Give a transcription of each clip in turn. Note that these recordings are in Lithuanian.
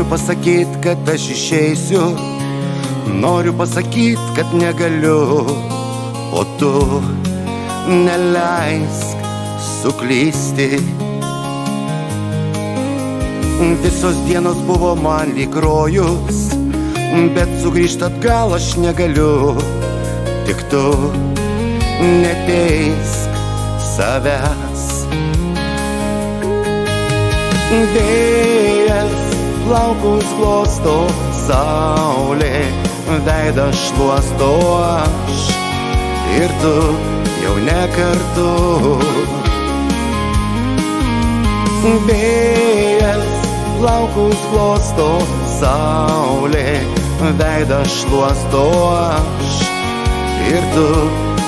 Noriu pasakyt, kad aš išeisiu, noriu pasakyt, kad negaliu, o tu neleisk suklysti. Visos dienos buvo man lyg rojus, bet sugrįžt atgal aš negaliu. Tik tu neteisk savęs. Vėjas plaukus glosto, saulė veidą šluosto, aš ir tu jau ne kartu. Vėjas plaukus glosto, saulė veidą šluosto, aš ir tu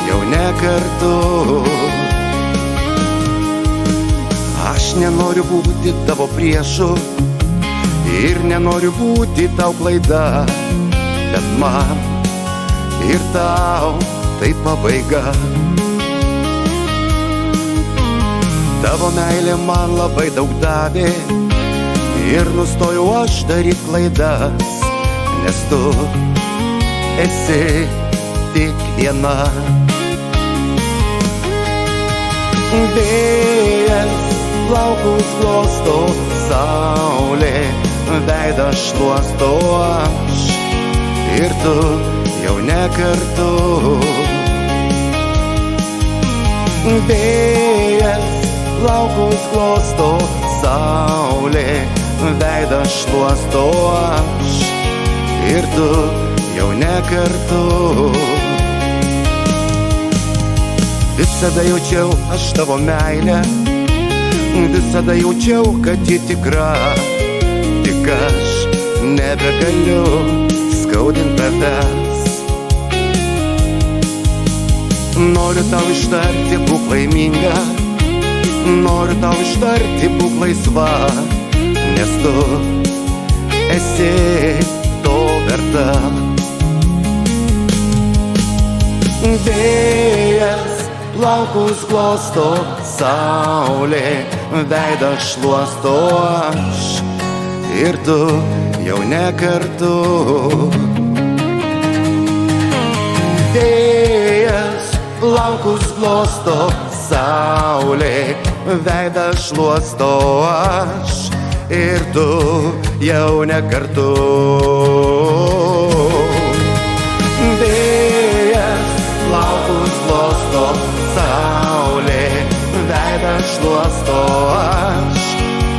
jau ne kartu. Aš nenoriu būti tavo priešu ir nenoriu būti tau klaida, bet man ir tau tai pabaiga. Tavo meilė man labai daug davė ir nustojau aš daryt klaidas, nes tu esi tik viena. Vėjas plaukus glosto, saulė veidą šluosto, aš ir tu jau ne kartu. Vėjas plaukus glosto, saulė veidą šluosto, aš ir tu jau ne kartu. Visada jaučiau aš tavo meilę, visada jaučiau, kad ji tikra, tik aš nebegaliu skaudint tavęs. Noriu tau ištarti, būk laiminga, noriu tau ištarti, būk laisva, nes tu esi to verta. Vėjas plaukus glosto, saulė veidą šluosto, aš ir tu jau ne kartu. Vėjas plaukus glosto, saulė veidą šluosto, aš ir tu jau ne kartu. Vėjas plaukus glosto, saulė veidą šluosto, aš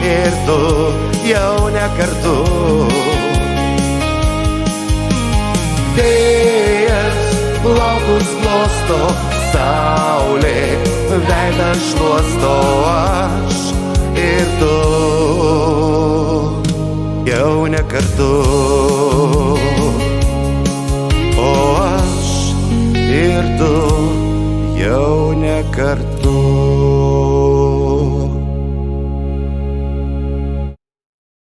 ir tu jau ne kartu. Vėjas plaukus glosto, saulė veidą šluosto, aš ir tu jau ne kartu. O aš ir tu jau ne kartu.